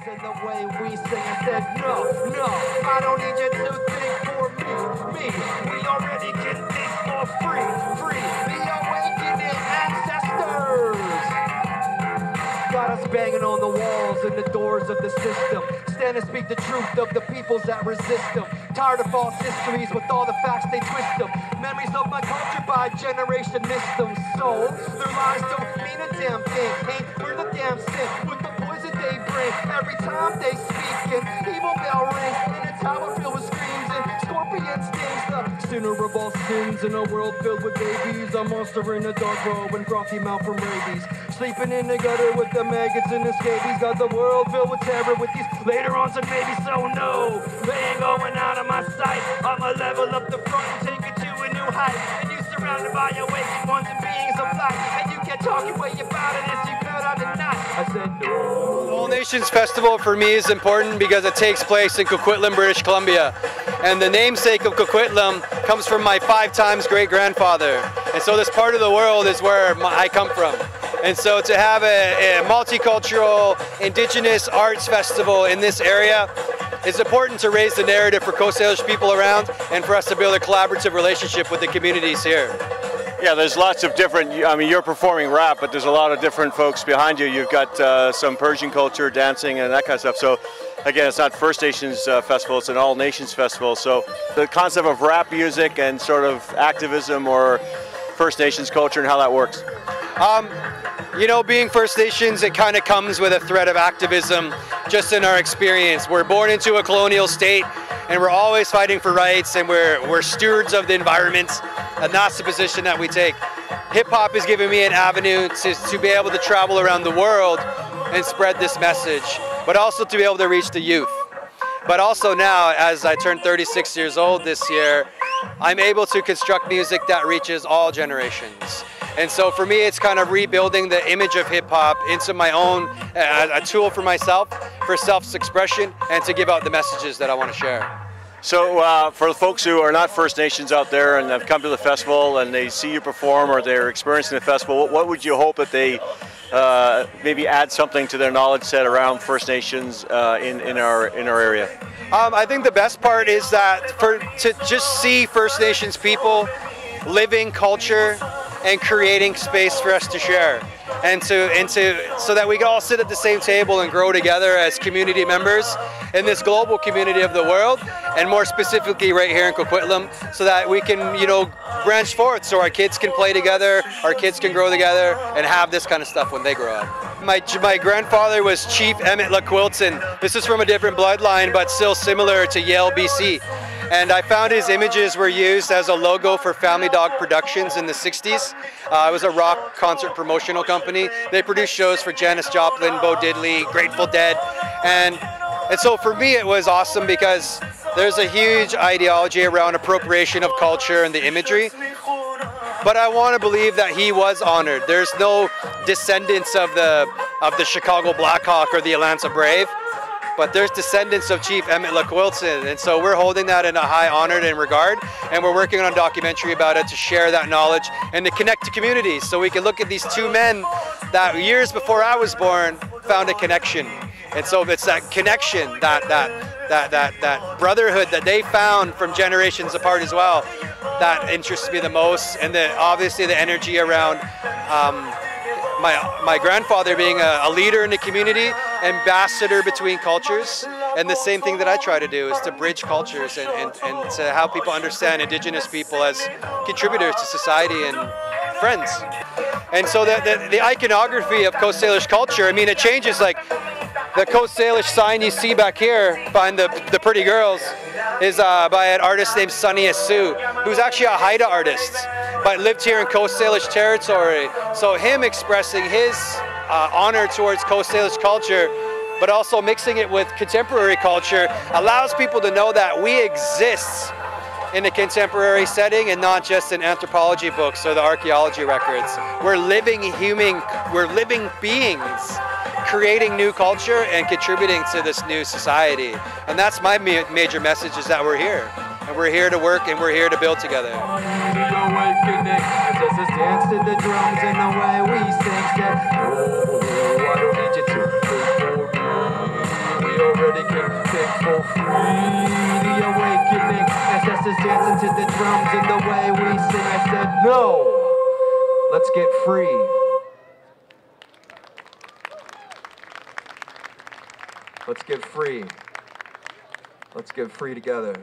and the way we sing. I said, no, I don't need you to think for me. We already can think for free. The awakening ancestors got us banging on the walls and the doors of the system. Stand and speak the truth of the peoples that resist them. Tired of false histories with all the facts they twist them. Memories of my culture by generation missed them. So their lies don't mean a damn thing. Ain't we're the damn sin with the poison they bring. Every time they speak an evil bell rings and a tower filled with screams and scorpion stings. The sinner of all sins in a world filled with babies. A monster in a dark robe and frothy mouth from rabies. Sleeping in the gutter with the maggots and the scabies. Got the world filled with terror with these later ons and maybe. So no, they ain't going out of my sight. I'ma level up the front and take it to a new height. And you surrounded by awakened ones and beings of light. And you can't talk your way about it as you could on the night. I said no. All Nations Festival for me is important because it takes place in Coquitlam, British Columbia. And the namesake of Coquitlam comes from my 5 times great-grandfather. And so this part of the world is where I come from. And so to have a multicultural indigenous arts festival in this area is important to raise the narrative for Coast Salish people around and for us to build a collaborative relationship with the communities here. Yeah, there's lots of different, I mean, you're performing rap, but there's a lot of different folks behind you. You've got some Persian culture, dancing, and that kind of stuff. So again, it's not First Nations festival, it's an all nations festival. So the concept of rap music and sort of activism or First Nations culture and how that works. You know, being First Nations, it kind of comes with a thread of activism just in our experience. We're born into a colonial state and we're always fighting for rights and we're stewards of the environment, and that's the position that we take. Hip-hop has given me an avenue to be able to travel around the world and spread this message, but also to be able to reach the youth. But also now, as I turned 36 years old this year, I'm able to construct music that reaches all generations. And so for me, it's kind of rebuilding the image of hip-hop into my own, a tool for myself, for self-expression, and to give out the messages that I want to share. So for the folks who are not First Nations out there and have come to the festival and they see you perform or they're experiencing the festival, what would you hope that they maybe add something to their knowledge set around First Nations in our area? I think the best part is that to just see First Nations people living culture and creating space for us to share, and so that we can all sit at the same table and grow together as community members in this global community of the world, and more specifically right here in Coquitlam, so that we can, you know, branch forth so our kids can play together, our kids can grow together, and have this kind of stuff when they grow up. My grandfather was Chief Emmett LaQuilton. This is from a different bloodline, but still similar to Yale, BC. And I found his images were used as a logo for Family Dog Productions in the 60s. It was a rock concert promotional company. They produced shows for Janis Joplin, Bo Diddley, Grateful Dead. And so for me it was awesome because there's a huge ideology around appropriation of culture and the imagery. But I want to believe that he was honored. There's no descendants of the Chicago Blackhawk or the Atlanta Brave, but there's descendants of Chief Emmett LaQuilton, and so we're holding that in a high honor and regard, and we're working on a documentary about it to share that knowledge and to connect to communities, so we can look at these 2 men that years before I was born found a connection. And so it's that connection, that brotherhood that they found from generations apart as well, that interests me the most, and obviously the energy around my grandfather being a leader in the community, ambassador between cultures, and the same thing that I try to do is to bridge cultures and to help people understand Indigenous people as contributors to society and friends. And so the iconography of Coast Salish culture, I mean, it changes. Like the Coast Salish sign you see back here behind the pretty girls is by an artist named Sonny Asu, who's actually a Haida artist, but lived here in Coast Salish territory. So him expressing his honor towards Coast Salish culture, but also mixing it with contemporary culture, allows people to know that we exist in a contemporary setting and not just in anthropology books or the archaeology records. We're living beings creating new culture and contributing to this new society. And that's my major message, is that we're here. And we're here to work and we're here to build together. Think for free, the awakening. Ancestors dancing to the drums and the way we sing. I said, no, let's get free. Let's get free. Let's get free together.